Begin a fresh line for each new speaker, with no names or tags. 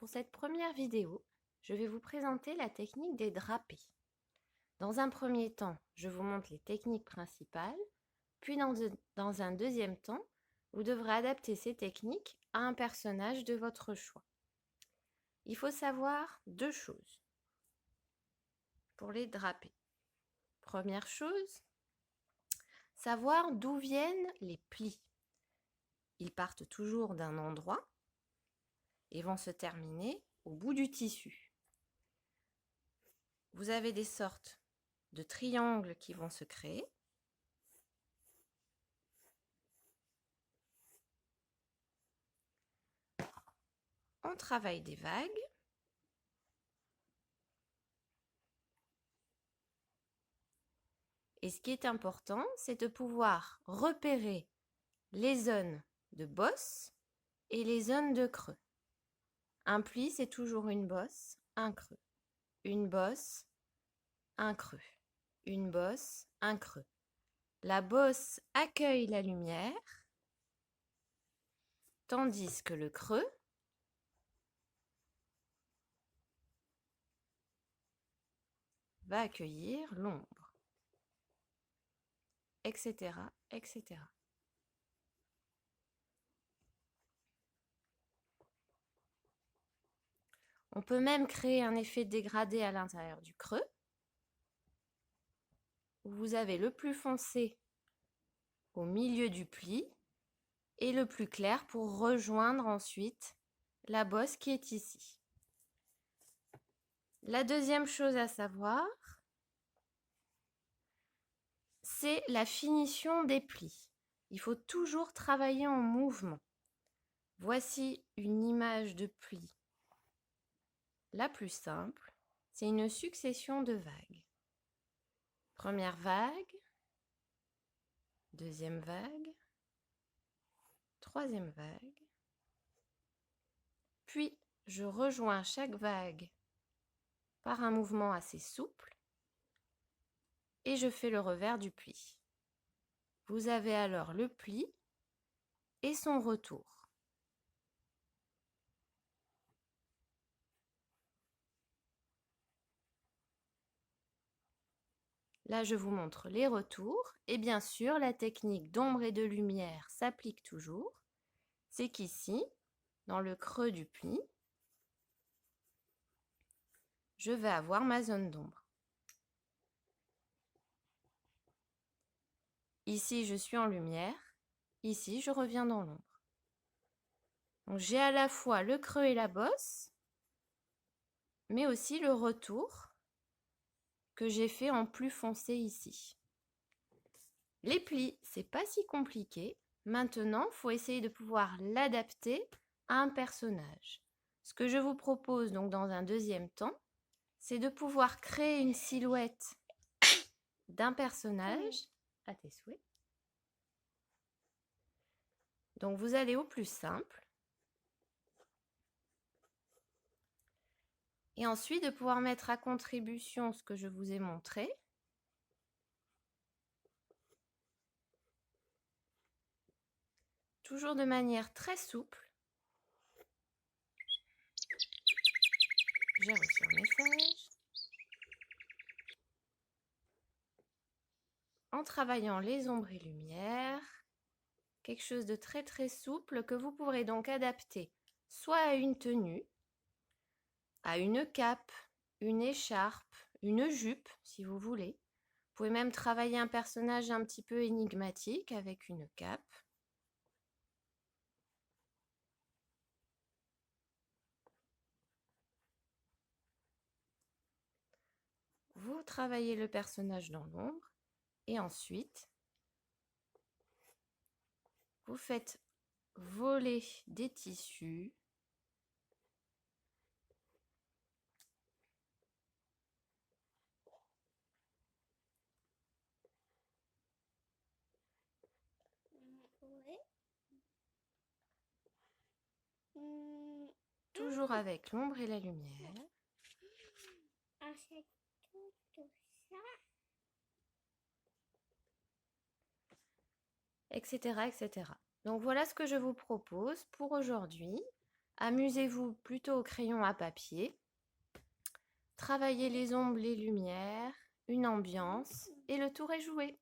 Pour cette première vidéo, je vais vous présenter la technique des drapés. Dans un premier temps, je vous montre les techniques principales, puis dans un deuxième temps, vous devrez adapter ces techniques à un personnage de votre choix. Il faut savoir deux choses pour les drapés. Première chose, savoir d'où viennent les plis. Ils partent toujours d'un endroit et vont se terminer au bout du tissu. Vous avez des sortes de triangles qui vont se créer. On travaille des vagues. Et ce qui est important, c'est de pouvoir repérer les zones de bosse et les zones de creux. Un pli, c'est toujours une bosse, un creux. Une bosse, un creux. Une bosse, un creux. La bosse accueille la lumière, tandis que le creux va accueillir l'ombre, etc., etc. On peut même créer un effet dégradé à l'intérieur du creux, où vous avez le plus foncé au milieu du pli et le plus clair pour rejoindre ensuite la bosse qui est ici. La deuxième chose à savoir, c'est la finition des plis. Il faut toujours travailler en mouvement. Voici une image de pli. La plus simple, c'est une succession de vagues. Première vague, deuxième vague, troisième vague. Puis, je rejoins chaque vague par un mouvement assez souple et je fais le revers du pli. Vous avez alors le pli et son retour. Là, je vous montre les retours. Et bien sûr, la technique d'ombre et de lumière s'applique toujours. C'est qu'ici, dans le creux du pli, je vais avoir ma zone d'ombre. Ici, je suis en lumière. Ici, je reviens dans l'ombre. Donc, j'ai à la fois le creux et la bosse, mais aussi le retour que j'ai fait en plus foncé ici. Les plis, c'est pas si compliqué. Maintenant, il faut essayer de pouvoir l'adapter à un personnage. Ce que je vous propose donc dans un deuxième temps, c'est de pouvoir créer une silhouette d'un personnage à tes souhaits. Donc vous allez au plus simple. Et ensuite de pouvoir mettre à contribution ce que je vous ai montré. Toujours de manière très souple. J'ai reçu un message. En travaillant les ombres et lumières. Quelque chose de très très souple que vous pourrez donc adapter soit à une tenue, à une cape, une écharpe, une jupe si vous voulez. Vous pouvez même travailler un personnage un petit peu énigmatique avec une cape. Vous travaillez le personnage dans l'ombre et ensuite vous faites voler des tissus . Toujours avec l'ombre et la lumière. Etc., etc. Donc voilà ce que je vous propose pour aujourd'hui. Amusez-vous plutôt au crayon à papier. Travaillez les ombres, les lumières, une ambiance et le tour est joué.